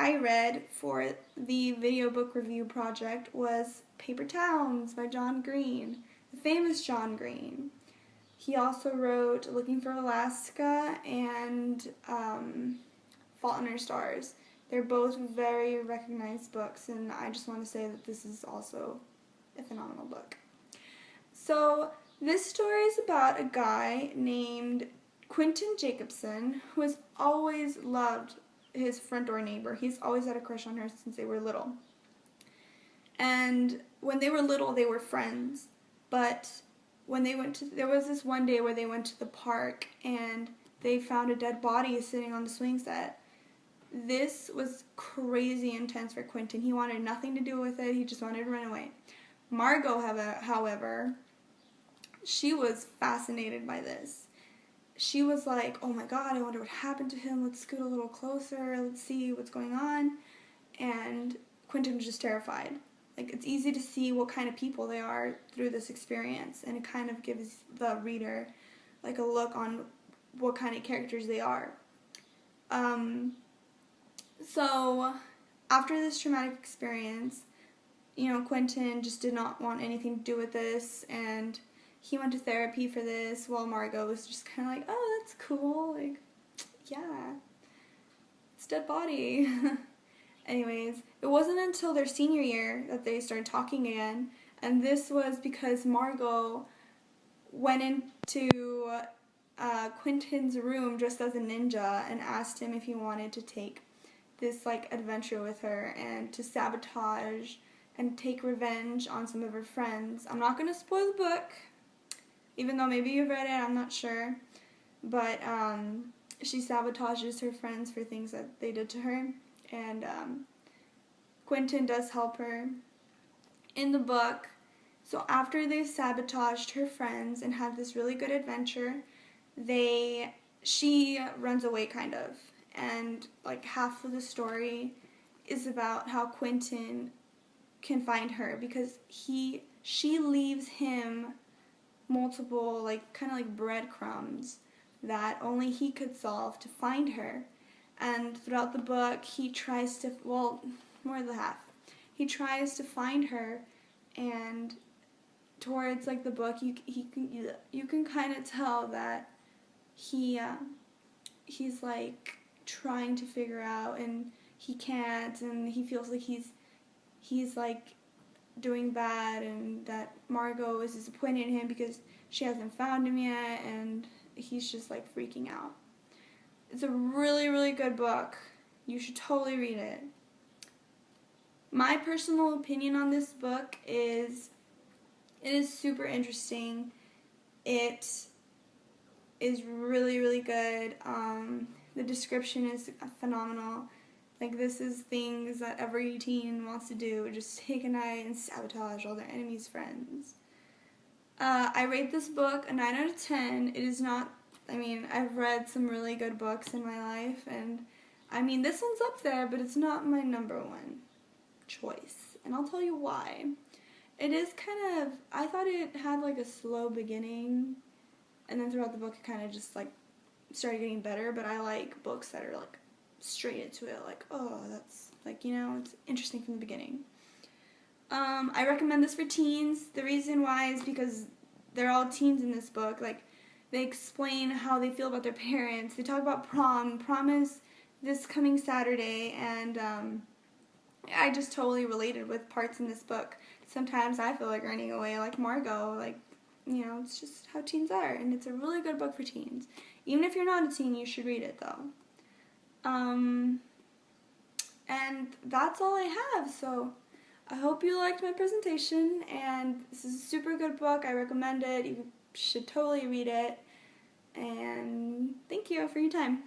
I read for the video book review project was Paper Towns by John Green, the famous John Green. He also wrote Looking for Alaska and Fault in Our Stars. They're both very recognized books, and I just want to say that this is also a phenomenal book. So this story is about a guy named Quentin Jacobson who has always loved his front door neighbor. He's always had a crush on her since they were little. And when they were little, they were friends. But when there was this one day where they went to the park and they found a dead body sitting on the swing set. This was crazy intense for Quentin. He wanted nothing to do with it. He just wanted to run away. Margot, however, she was fascinated by this. She was like, oh my God, I wonder what happened to him. Let's scoot a little closer. Let's see what's going on. And Quentin was just terrified. Like, it's easy to see what kind of people they are through this experience. And it kind of gives the reader like a look on what kind of characters they are. So after this traumatic experience, Quentin just did not want anything to do with this, and he went to therapy for this, while Margot was just kind of like, oh, that's cool, like, yeah, it's a dead body. Anyways, it wasn't until their senior year that they started talking again, and this was because Margot went into Quentin's room dressed as a ninja and asked him if he wanted to take this adventure with her and to sabotage and take revenge on some of her friends. I'm not going to spoil the book, even though maybe you've read it, I'm not sure. But she sabotages her friends for things that they did to her. And Quentin does help her in the book. So after they sabotaged her friends and had this really good adventure, she runs away kind of. And half of the story is about how Quentin can find her, because she leaves him multiple breadcrumbs that only he could solve to find her. And throughout the book, he tries to, more than half, he tries to find her, and towards the book, you can kind of tell that he's trying to figure out, and he can't, and he feels like he's doing bad, and that Margot is disappointed in him because she hasn't found him yet, and he's just freaking out. It's a really, really good book. You should totally read it. My personal opinion on this book is it is super interesting. It is really, really good. The description is phenomenal. This is things that every teen wants to do, just take a night and sabotage all their enemies' friends. I rate this book a 9 out of 10. It is not, I've read some really good books in my life, and this one's up there, but it's not my number one choice. And I'll tell you why. It is I thought it had a slow beginning, and then throughout the book it kind of just started getting better, but I like books that are straight into it, that's it's interesting from the beginning. I recommend this for teens. The reason why is because they're all teens in this book. They explain how they feel about their parents. They talk about prom. Prom is this coming Saturday, and I just totally related with parts in this book. Sometimes I feel like running away like Margot, it's just how teens are, and it's a really good book for teens. Even if you're not a teen, you should read it, though. And that's all I have, so I hope you liked my presentation, and this is a super good book. I recommend it. You should totally read it, and thank you for your time.